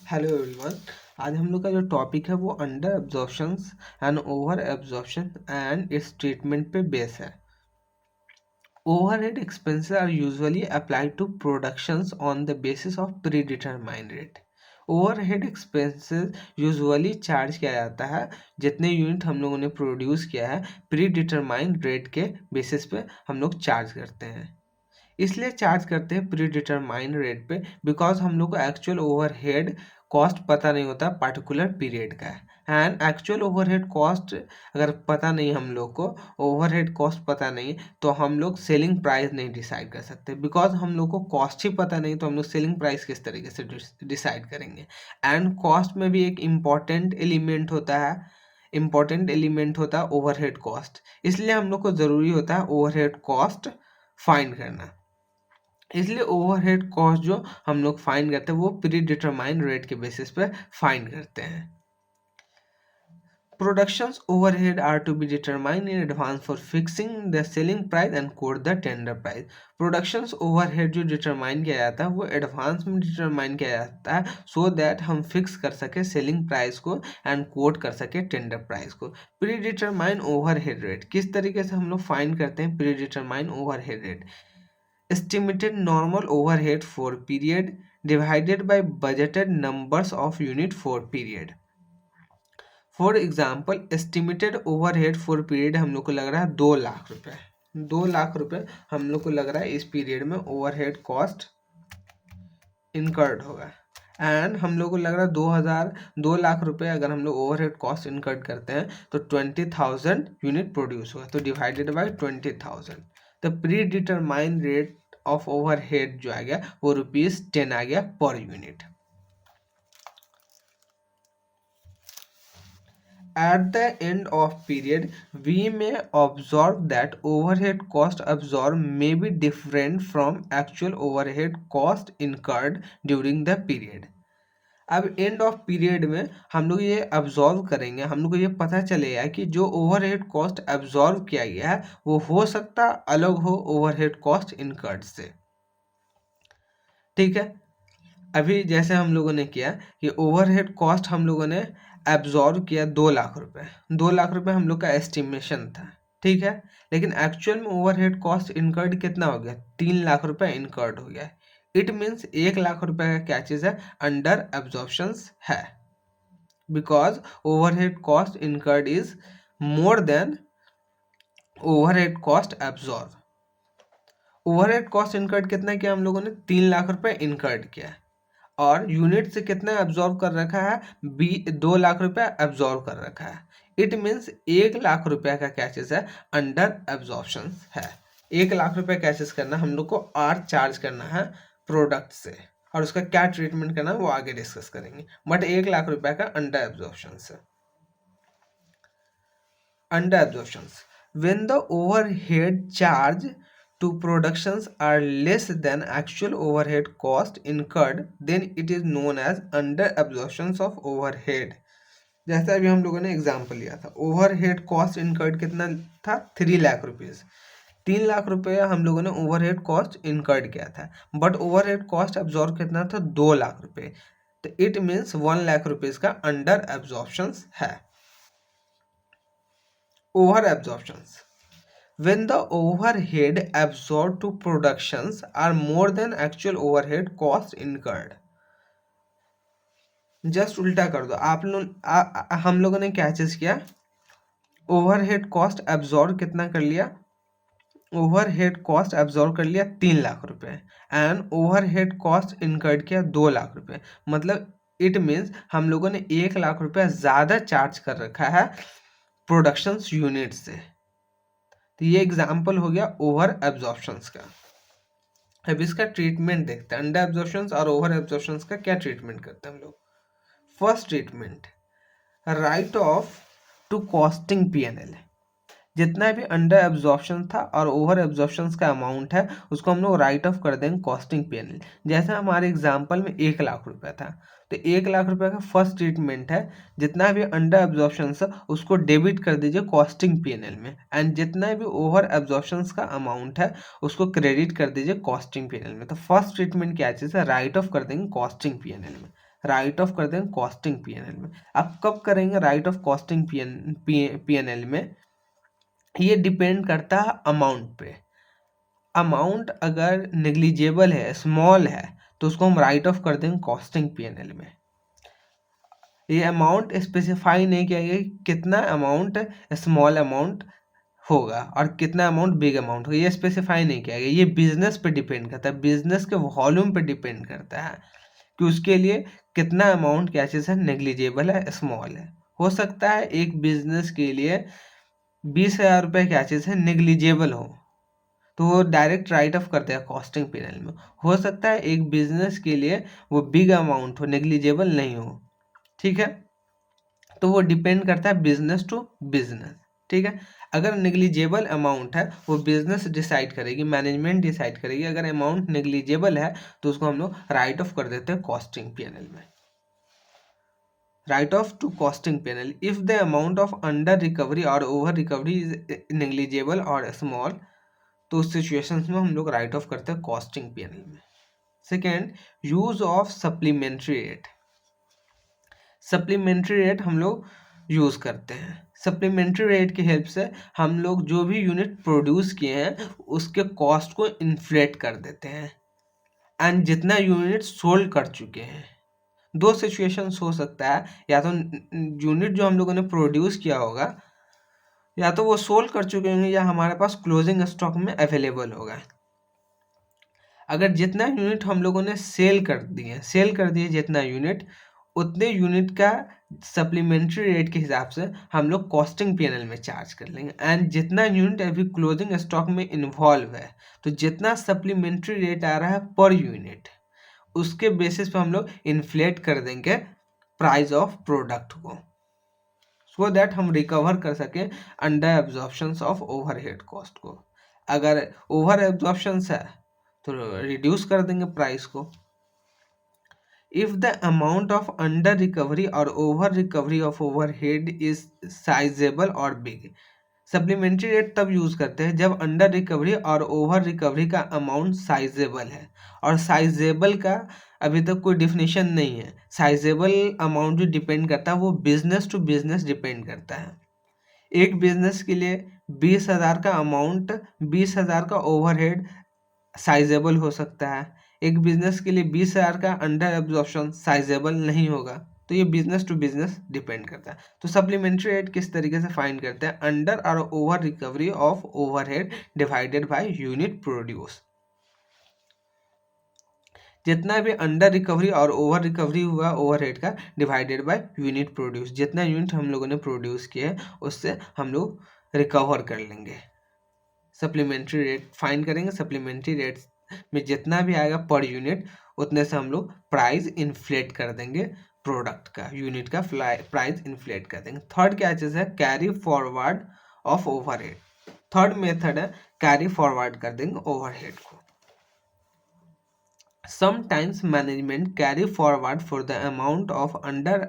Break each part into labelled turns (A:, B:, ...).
A: Hello everyone. आज हम लोग का जो टॉपिक है वो under absorptions and over absorption and its treatment पे बेस है। Overhead expenses are usually applied to productions on the basis of predetermined rate. Overhead expenses usually charge किया जाता है जितने यूनिट हम लोगों ने प्रोड्यूस किया है प्री डिटरमाइंड रेट के बेसिस पे हम लोग चार्ज करते हैं। इसलिए चार्ज करते हैं प्री डिटरमाइंड रेट पे बिकॉज हम लोग को एक्चुअल ओवरहेड कॉस्ट पता नहीं होता पर्टिकुलर पीरियड का। एंड एक्चुअल ओवरहेड कॉस्ट अगर पता नहीं हम लोग को ओवरहेड कॉस्ट पता नहीं तो हम लोग सेलिंग प्राइस नहीं डिसाइड कर सकते बिकॉज हम लोग को कॉस्ट ही पता नहीं तो हम लोग सेलिंग प्राइस किस तरीके से डिसाइड करेंगे। एंड कॉस्ट में भी एक इम्पॉर्टेंट एलिमेंट होता है ओवरहेड कॉस्ट। इसलिए हम लोग को ज़रूरी होता है ओवरहेड कॉस्ट फाइंड करना। इसलिए ओवरहेड कॉस्ट जो हम लोग फाइंड करते हैं वो प्री डिटरमाइंड रेट के बेसिस पे फाइंड करते हैं। Productions overhead are to be determined in advance for fixing the selling price and quote the tender price. Productions overhead जो डिटरमाइन किया जाता है वो एडवांस में डिटरमाइन किया जाता है सो दैट हम फिक्स कर सके सेलिंग प्राइस को एंड कोट कर सके टेंडर प्राइस को। प्री डिटरमाइन ओवरहेड रेट किस तरीके से हम लोग फाइंड करते हैं pre determine overhead rate. Estimated normal overhead for period divided by budgeted numbers of unit for period. For example estimated overhead for period हम लोग को लग रहा है 2 लाख रुपए। 2 लाख रुपए हम लोग को लग रहा है इस पीरियड में ओवरहेड कॉस्ट इनकर्ड होगा। एंड हम लोग को लग रहा है 2 लाख रुपए अगर हम लोग ओवरहेड कॉस्ट इनकर्ड करते हैं तो 20,000 यूनिट प्रोड्यूस होगा तो divided by 20,000 the pre determined rate of overhead जो आ गया वो ₹10 आ गया per unit. At the end of period, we may observe that overhead cost absorbed may be different from actual overhead cost incurred during the period. अब end of period में हम लोग ये absorb करेंगे, हम लोग को ये पता चलेगा कि जो ओवरहेड कॉस्ट अब्जॉर्व किया गया है वो हो सकता अलग हो ओवरहेड कॉस्ट इनकर्ड से। ठीक है, अभी जैसे हम लोगों ने किया कि ओवरहेड कॉस्ट हम लोगों ने एब्जॉर्व किया 2 लाख रुपए। 2 लाख रुपए हम लोग का एस्टिमेशन था, ठीक है, लेकिन एक्चुअल में ओवरहेड कॉस्ट इनकर्ड कितना हो गया 3 लाख रुपए इनकर्ड हो गया। इट मीन्स 1 लाख रुपए का क्या चीज़ है अंडर एब्जॉर्प्शंस है because overhead cost incurred is more than overhead cost absorb. Overhead cost incurred कितना किया हम लोगों ने 3 लाख रुपए इनकर्ड किया और यूनिट से कितना एब्जॉर्व कर रखा है 2 लाख रुपया एब्जॉर्व कर रखा है। इट मीन्स 1 लाख रुपया का क्या चीज है अंडर एब्जॉर्प्शन है। 1 लाख रुपया क्या चीज करना हम लोग को आर चार्ज करना है प्रोडक्ट से और उसका क्या ट्रीटमेंट करना है वो आगे डिस्कस करेंगे। बट 1 लाख रुपया का अंडर एब्जॉर्प्शन है। Under absorption when the overhead charge to productions are less than actual overhead cost incurred then it is known as under absorptions of overhead। जैसे अभी हम लोगों ने एग्जांपल लिया था ओवरहेड कॉस्ट इनकर्ड कितना था 3 लाख रुपीज। 3 लाख रुपये हम लोगों ने ओवरहेड कॉस्ट इनकर्ड किया था बट ओवरहेड कॉस्ट एब्जॉर्ब कितना था 2 लाख रुपये तो इट मीन्स 1 लाख रुपीज का अंडर एब्जॉर्प्शन है। Over absorptions when the overhead absorbed to productions are more than actual overhead cost incurred। Just उल्टा कर दो आप लोग हम लोगों ने क्या चीज किया ओवरहेड कॉस्ट एब्जॉर्ब कितना कर लिया ओवरहेड कॉस्ट एब्जॉर्ब कर लिया 3 लाख रुपए एंड ओवरहेड कॉस्ट इनकर्ड किया 2 लाख रुपए। मतलब इट मीन्स हम लोगों ने 1 लाख रुपया ज्यादा चार्ज कर रखा है प्रोडक्शन यूनिट से। तो ये एग्जाम्पल हो गया ओवर एब्जॉर्प्शंस का। अब इसका ट्रीटमेंट देखते हैं अंडर एब्जॉर्प्शंस और ओवर एब्जॉर्प्शंस का क्या ट्रीटमेंट करते हैं हम लोग। First treatment write off to costing PNL. जितना भी अंडर एब्जॉर्प्शन था और ओवर एब्जॉर्प्शन का अमाउंट है उसको हम लोग राइट ऑफ कर देंगे कॉस्टिंग पीएनएल। जैसे हमारे एग्जाम्पल में 1 लाख रुपया था तो 1 लाख रुपये का फर्स्ट ट्रीटमेंट है जितना भी अंडर एब्जॉर्प्शन है उसको डेबिट कर दीजिए कॉस्टिंग पीएनएल में एंड जितना भी ओवर एब्जॉर्प्शन का अमाउंट है उसको क्रेडिट कर दीजिए कॉस्टिंग पीएनएल में। तो फर्स्ट ट्रीटमेंट क्या चीज़ है राइट ऑफ कर देंगे कॉस्टिंग पीएनएल में। राइट ऑफ कर देंगे कॉस्टिंग पीएनएल में। अब कब करेंगे राइट ऑफ कॉस्टिंग पीएनएल में, ये डिपेंड करता है अमाउंट पे। अमाउंट अगर नेग्लिजिबल है, स्मॉल है, तो उसको हम राइट ऑफ कर देंगे कॉस्टिंग पीएनएल में। ये अमाउंट स्पेसिफाई नहीं किया गया कितना अमाउंट स्मॉल अमाउंट होगा और कितना अमाउंट बिग अमाउंट होगा, ये स्पेसिफाई नहीं किया गया। ये बिजनेस पे डिपेंड करता है, बिजनेस के वॉल्यूम पे डिपेंड करता है कि उसके लिए कितना अमाउंट क्या चीज़ है, नेग्लिजिबल है, स्मॉल है। हो सकता है एक बिजनेस के लिए 20,000 रुपये क्या चीज़ है, नेग्लिजिबल हो, तो वो डायरेक्ट राइट ऑफ करते हैं कॉस्टिंग पीरियड में। हो सकता है एक बिजनेस के लिए वो बिग अमाउंट हो, नेग्लिजिबल नहीं हो, ठीक है। तो वो डिपेंड करता है बिजनेस टू बिजनेस, ठीक है। अगर नेग्लिजिबल अमाउंट है वो बिजनेस डिसाइड करेगी, मैनेजमेंट डिसाइड करेगी। अगर अमाउंट नेग्लिजिबल है तो उसको हम लोग राइट ऑफ कर देते हैं कॉस्टिंग पीएनएल में। Write off to costing PNL if the amount of under recovery और ओवर रिकवरी इज नेग्लिजिबल और स्मॉल, तो उस सिचुएशंस में हम लोग राइट ऑफ करते हैं कॉस्टिंग पीएनएल में। Second, use of supplementary rate. Supplementary rate हम लोग यूज़ करते हैं। सप्लीमेंट्री रेट की हेल्प से हम लोग जो भी यूनिट प्रोड्यूस किए हैं उसके कॉस्ट को इन्फ्लेट कर देते हैं एंड जितना यूनिट सोल्ड कर चुके हैं। दो सिचुएशंस हो सकता है, या तो यूनिट जो हम लोगों ने प्रोड्यूस किया होगा या तो वो सोल्ड कर चुके होंगे या हमारे पास क्लोजिंग स्टॉक में अवेलेबल होगा। अगर जितना यूनिट हम लोगों ने सेल कर दिए जितना यूनिट, उतने यूनिट का सप्लीमेंट्री रेट के हिसाब से हम लोग कॉस्टिंग पीएनएल में चार्ज कर लेंगे। एंड जितना यूनिट अभी क्लोजिंग स्टॉक में इन्वॉल्व है, तो जितना सप्लीमेंट्री रेट आ रहा है पर यूनिट, उसके बेसिस पे हम लोग इन्फ्लेट कर देंगे प्राइस ऑफ प्रोडक्ट को, सो दैट हम रिकवर कर सकें अंडर एब्जॉर्प्शंस ऑफ ओवरहेड कॉस्ट को। अगर ओवर एब्जॉर्प्शंस है तो रिड्यूस कर देंगे प्राइस को। If the amount of under recovery or over recovery of overhead is sizable or big, supplementary rate तब यूज करते हैं जब अंडर रिकवरी और ओवर रिकवरी का अमाउंट साइजेबल है। और साइजेबल का अभी तक कोई डिफिनेशन नहीं है। साइजेबल अमाउंट जो डिपेंड करता है वो बिजनेस टू बिजनेस डिपेंड करता है। एक बिजनेस के लिए 20,000 का अमाउंट, 20,000 का ओवरहेड साइजेबल हो सकता है। एक बिजनेस के लिए 20,000 का अंडर एब्जॉर्प्शन साइजेबल नहीं होगा। तो ये बिजनेस टू बिजनेस डिपेंड करता है। तो सप्लीमेंट्री रेट किस तरीके से फाइंड करते हैं, अंडर और over recovery of overhead divided by unit produce. जितना भी अंडर रिकवरी और ओवर रिकवरी हुआ ओवरहेड का डिवाइडेड बाय यूनिट प्रोड्यूस, जितना यूनिट हम लोगों ने प्रोड्यूस किया है उससे हम लोग रिकवर कर लेंगे। सप्लीमेंट्री रेट फाइंड करेंगे, सप्लीमेंट्री रेट में जितना भी आएगा पर यूनिट उतने से हम लोग प्राइस इन्फ्लेट कर देंगे, प्रोडक्ट का, यूनिट का प्राइस इन्फ्लेट कर देंगे। थर्ड क्या चीज़ है, carry forward of overhead. Third method है कैरी फॉरवर्ड कर देंगे ओवरहेड को। Sometimes management carry forward for the amount of under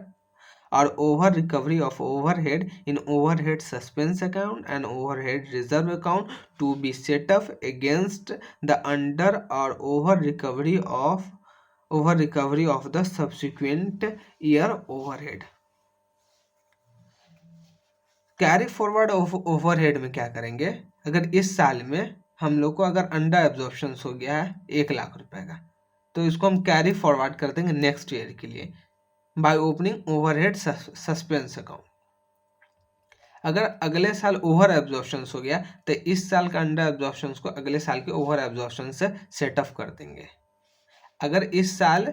A: or over recovery of overhead in overhead suspense account and overhead reserve account to be set up against the under or over recovery of the subsequent year overhead। Carry forward of overhead में क्या करेंगे, अगर इस साल में हम लोग को अगर अंडर एब्जॉर्प्शन हो गया है 1,00,000 रुपए का, तो इसको हम कैरी फॉरवर्ड कर देंगे नेक्स्ट ईयर के लिए by opening overhead suspense account. अगर अगले साल ओवर एब्जॉर्प्शन हो गया तो इस साल का अंडर एब्जॉर्प्शन को अगले साल के ओवर एब्जॉर्प्शन से सेट ऑफ कर देंगे। अगर इस साल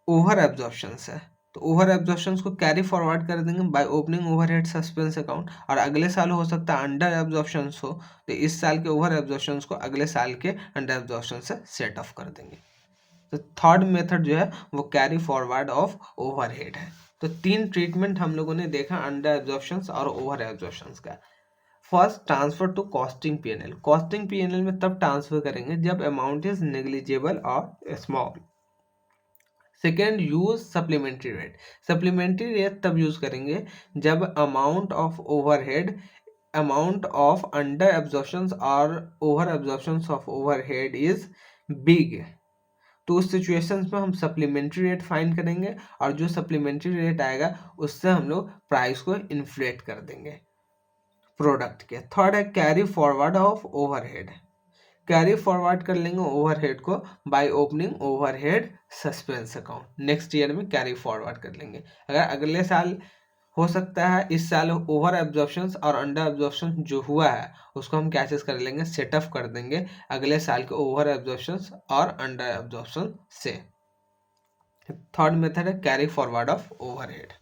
A: ओवर एब्जॉर्प्शन है तो ओवर एब्जॉर्प्शन को कैरी फॉरवर्ड कर देंगे by opening overhead suspense account. और अगले साल हो सकता है अंडर एब्जॉर्प्शन हो तो इस साल के ओवर एब्जॉर्प्शन को अगले साल के अंडर एब्जॉर्प्शन से सेट ऑफ कर देंगे। तो थर्ड मेथड जो है वो कैरी फॉरवर्ड ऑफ ओवरहेड है। तो तीन ट्रीटमेंट हम लोगों ने देखा अंडर एब्जॉर्प्शन और ओवर एब्जॉर्प्शन का। First, transfer to costing PNL. Costing PNL में तब ट्रांसफर करेंगे जब अमाउंट इज नेग्लिजिबल और small. Second, use supplementary rate. Supplementary rate तब यूज करेंगे जब अमाउंट ऑफ अंडर एब्जॉर्प्शन और over absorption of overhead is big. तो उस सिचुएशंस में हम सप्लीमेंट्री रेट फाइंड करेंगे और जो सप्लीमेंट्री रेट आएगा उससे हम लोग प्राइस को इन्फ्लेट कर देंगे प्रोडक्ट के। थर्ड है carry forward of overhead. Carry forward कर लेंगे ओवरहेड को by opening overhead suspense account. Next year में कैरी फॉरवर्ड कर लेंगे। अगर अगले साल हो सकता है इस साल ओवर एब्जॉर्प्शन और अंडर एब्जॉर्प्शन जो हुआ है उसको हम क्या चीज कर लेंगे, सेटअप कर देंगे अगले साल के ओवर एब्जॉर्प्शन और अंडर एब्जॉर्प्शन से। थर्ड मेथड है कैरी फॉरवर्ड ऑफ ओवरहेड।